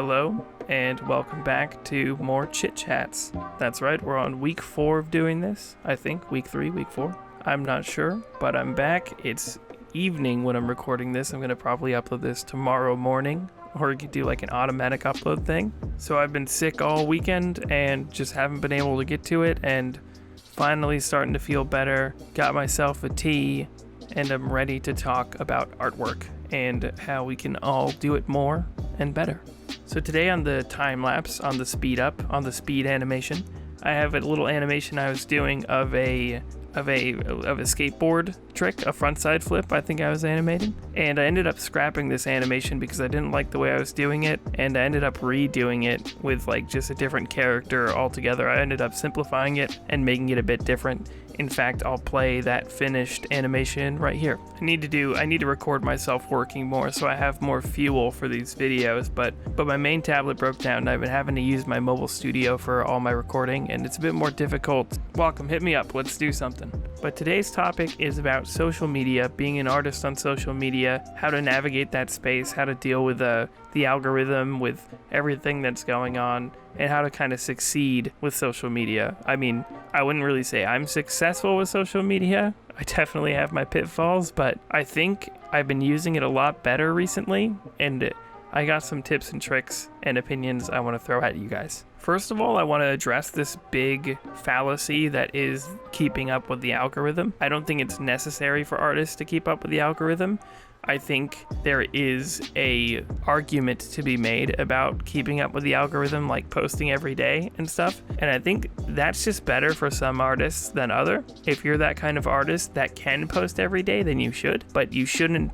Hello, and welcome back to more Chit Chats. That's right, we're on week 4 of doing this. I think, week 3, week 4. I'm not sure, but I'm back. It's evening when I'm recording this. I'm going to probably upload this tomorrow morning, or do like an automatic upload thing. So I've been sick all weekend and just haven't been able to get to it, and finally starting to feel better. Got myself a tea, and I'm ready to talk about artwork and how we can all do it more and better. So today on the time lapse, on the speed up, on the speed animation, I have a little animation I was doing of a skateboard trick, a frontside flip I think I was animating, and I ended up scrapping this animation because I didn't like the way I was doing it, and I ended up redoing it with like just a different character altogether. I ended up simplifying it and making it a bit different. In fact, I'll play that finished animation right here. I need to record myself working more so I have more fuel for these videos, but my main tablet broke down and I've been having to use my mobile studio for all my recording, and it's a bit more difficult. Welcome, hit me up, let's do something. But today's topic is about social media, being an artist on social media, how to navigate that space, how to deal with the algorithm, with everything that's going on, and how to kind of succeed with social media. I mean, I wouldn't really say I'm successful with social media. I definitely have my pitfalls, but I think I've been using it a lot better recently, and I got some tips and tricks and opinions I want to throw at you guys. First of all, I want to address this big fallacy that is keeping up with the algorithm. I don't think it's necessary for artists to keep up with the algorithm. I think there is a argument to be made about keeping up with the algorithm, like posting every day and stuff. And I think that's just better for some artists than other. If you're that kind of artist that can post every day, then you should. But you shouldn't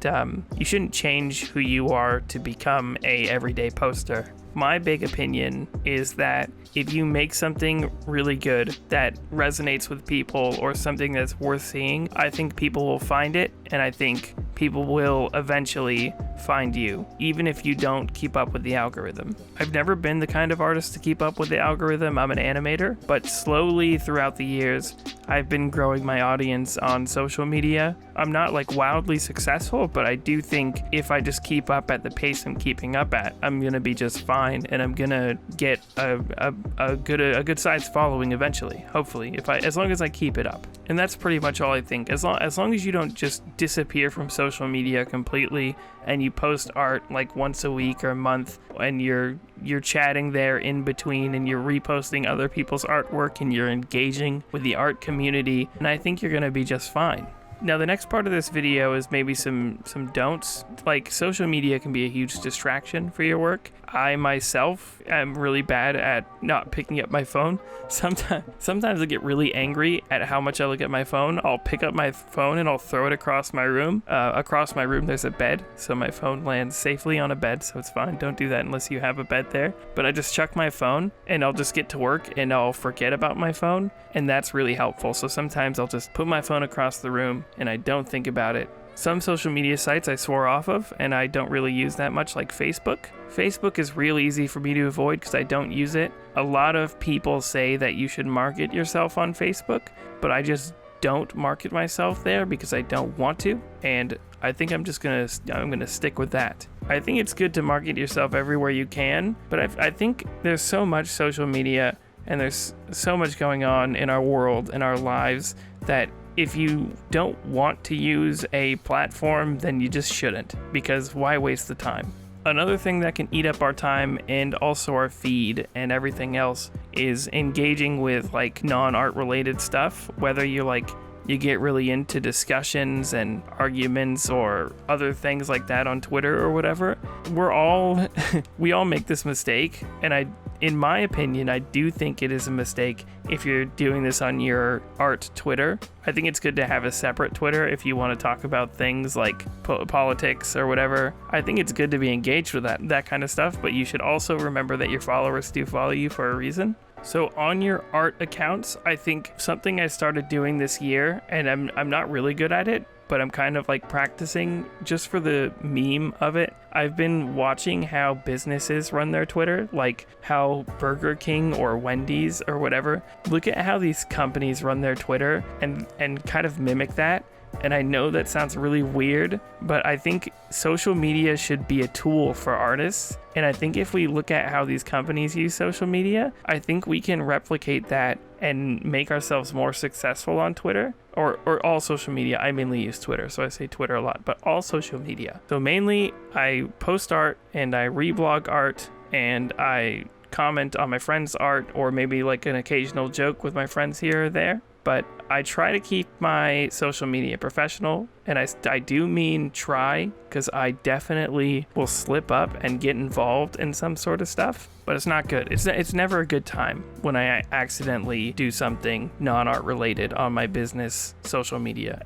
change who you are to become a everyday poster. My big opinion is that if you make something really good that resonates with people or something that's worth seeing, I think people will find it, and I think people will eventually find you, even if you don't keep up with the algorithm. I've never been the kind of artist to keep up with the algorithm. I'm an animator, but slowly throughout the years, I've been growing my audience on social media. I'm not like wildly successful, but I do think if I just keep up at the pace I'm keeping up at, I'm gonna be just fine, and I'm gonna get a good sized following eventually, hopefully, as long as I keep it up. And that's pretty much all I think. As long as you don't just disappear from social media completely and you post art like once a week or a month, and you're chatting there in between, and you're reposting other people's artwork, and you're engaging with the art community, and I think you're gonna be just fine. Now, the next part of this video is maybe some don'ts. Like, social media can be a huge distraction for your work. I myself am really bad at not picking up my phone. Sometimes I get really angry at how much I look at my phone. I'll pick up my phone and I'll throw it across my room. Across my room there's a bed, so my phone lands safely on a bed, so it's fine. Don't do that unless you have a bed there. But I just chuck my phone and I'll just get to work and I'll forget about my phone, and that's really helpful. So sometimes I'll just put my phone across the room and I don't think about it. Some social media sites I swore off of and I don't really use that much, like Facebook. Facebook is real easy for me to avoid because I don't use it. A lot of people say that you should market yourself on Facebook, but I just don't market myself there because I don't want to, and I think I'm gonna stick with that. I think it's good to market yourself everywhere you can, but I think there's so much social media and there's so much going on in our world, in our lives, that if you don't want to use a platform, then you just shouldn't, because why waste the time? Another thing that can eat up our time and also our feed and everything else is engaging with like non-art related stuff, whether you get really into discussions and arguments or other things like that on Twitter or whatever. We all make this mistake, and in my opinion, I do think it is a mistake if you're doing this on your art Twitter. I think it's good to have a separate Twitter if you want to talk about things like politics or whatever. I think it's good to be engaged with that kind of stuff, but you should also remember that your followers do follow you for a reason. So on your art accounts, I think something I started doing this year, and I'm not really good at it, but I'm kind of like practicing just for the meme of it. I've been watching how businesses run their Twitter, like how Burger King or Wendy's or whatever. Look at how these companies run their Twitter and kind of mimic that. And I know that sounds really weird, but I think social media should be a tool for artists. And I think if we look at how these companies use social media, I think we can replicate that and make ourselves more successful on Twitter or all social media. I mainly use Twitter, so I say Twitter a lot, but all social media. So mainly I post art and I reblog art and I comment on my friends' art or maybe like an occasional joke with my friends here or there. But I try to keep my social media professional, and I do mean try, because I definitely will slip up and get involved in some sort of stuff, but it's not good. It's never a good time when I accidentally do something non-art related on my business social media.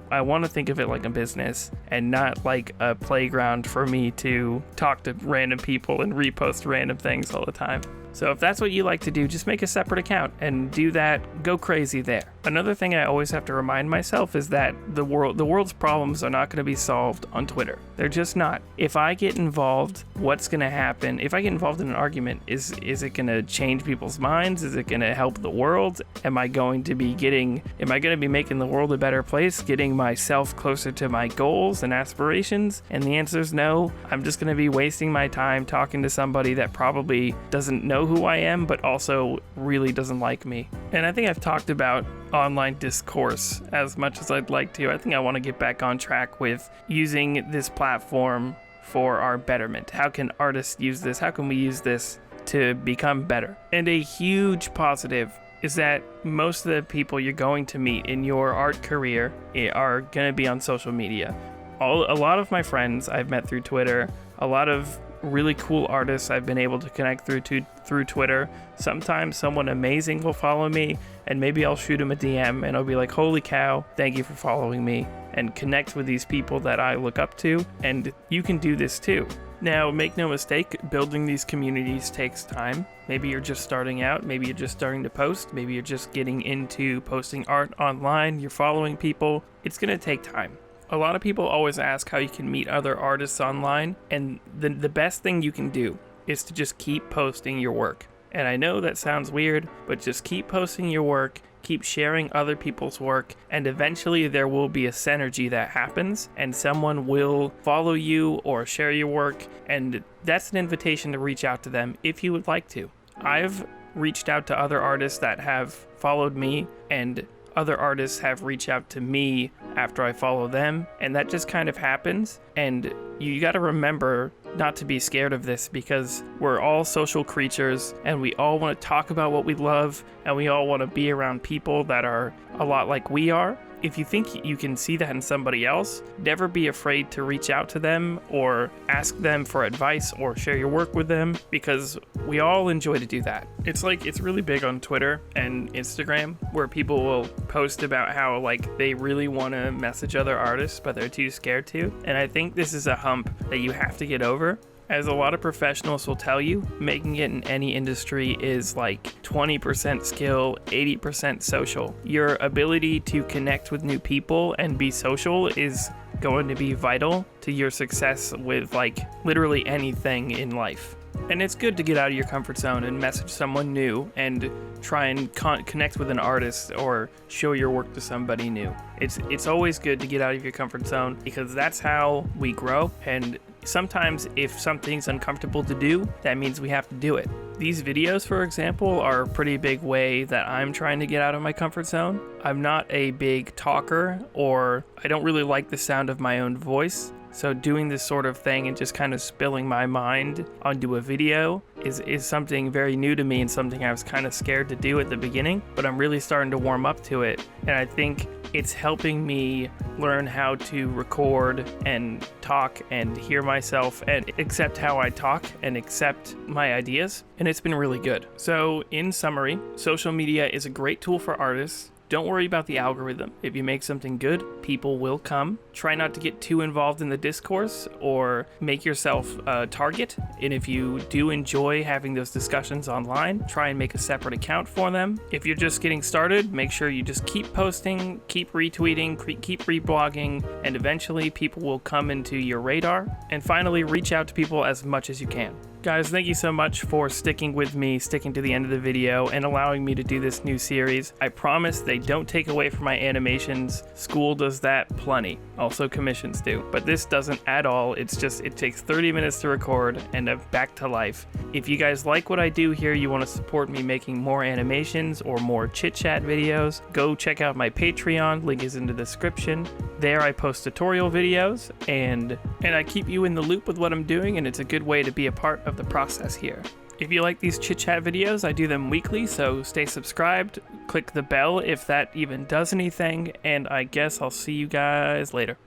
I want to think of it like a business and not like a playground for me to talk to random people and repost random things all the time. So if that's what you like to do, just make a separate account and do that. Go crazy there. Another thing I always have to remind myself is that the world's problems are not going to be solved on Twitter. They're just not. If I get involved, what's going to happen? If I get involved in an argument, is it going to change people's minds? Is it going to help the world? Am I going to be making the world a better place, getting myself closer to my goals and aspirations? And the answer is no. I'm just going to be wasting my time talking to somebody that probably doesn't know who I am, but also really doesn't like me. And I think I've talked about online discourse as much as I'd like to. I think I want to get back on track with using this platform for our betterment. How can artists use this? How can we use this to become better? And a huge positive is that most of the people you're going to meet in your art career are going to be on social media. A lot of my friends I've met through Twitter, a lot of really cool artists I've been able to connect through Twitter. Sometimes someone amazing will follow me, and maybe I'll shoot him a DM and I'll be like, holy cow, thank you for following me, and connect with these people that I look up to. And you can do this too. Now, make no mistake, building these communities takes time. Maybe you're just starting out, maybe you're just starting to post, maybe you're just getting into posting art online, you're following people. It's gonna take time. A lot of people always ask how you can meet other artists online, and the best thing you can do is to just keep posting your work. And I know that sounds weird, but just keep posting your work, keep sharing other people's work, and eventually there will be a synergy that happens, and someone will follow you or share your work, and that's an invitation to reach out to them if you would like to. I've reached out to other artists that have followed me, and other artists have reached out to me after I follow them, and that just kind of happens. And you got to remember not to be scared of this, because we're all social creatures and we all want to talk about what we love, and we all want to be around people that are a lot like we are. If you think you can see that in somebody else, never be afraid to reach out to them or ask them for advice or share your work with them, because we all enjoy to do that. It's really big on Twitter and Instagram, where people will post about how they really want to message other artists, but they're too scared to. And I think this is a hump that you have to get over. As a lot of professionals will tell you, making it in any industry is 20% skill, 80% social. Your ability to connect with new people and be social is going to be vital to your success with literally anything in life. And it's good to get out of your comfort zone and message someone new and try and connect with an artist or show your work to somebody new. It's always good to get out of your comfort zone, because that's how we grow. And sometimes if something's uncomfortable to do, that means we have to do it. These videos, for example, are a pretty big way that I'm trying to get out of my comfort zone. I'm not a big talker, or I don't really like the sound of my own voice. So doing this sort of thing and just kind of spilling my mind onto a video is something very new to me, and something I was kind of scared to do at the beginning, but I'm really starting to warm up to it. And I think it's helping me learn how to record and talk and hear myself and accept how I talk and accept my ideas. And it's been really good. So in summary, social media is a great tool for artists. Don't worry about the algorithm. If you make something good, people will come. Try not to get too involved in the discourse or make yourself a target. And if you do enjoy having those discussions online, try and make a separate account for them. If you're just getting started, make sure you just keep posting, keep retweeting, keep reblogging, and eventually people will come into your radar. And finally, reach out to people as much as you can. Guys, thank you so much for sticking with me, sticking to the end of the video, and allowing me to do this new series. I promise they don't take away from my animations. School does that plenty. Also commissions do. But this doesn't at all. It's just, it takes 30 minutes to record, and I'm back to life. If you guys like what I do here, you want to support me making more animations or more chit-chat videos, go check out my Patreon. Link is in the description. There I post tutorial videos, and I keep you in the loop with what I'm doing, and it's a good way to be a part of the process here. If you like these chit chat videos, I do them weekly, so stay subscribed, click the bell if that even does anything, and I guess I'll see you guys later.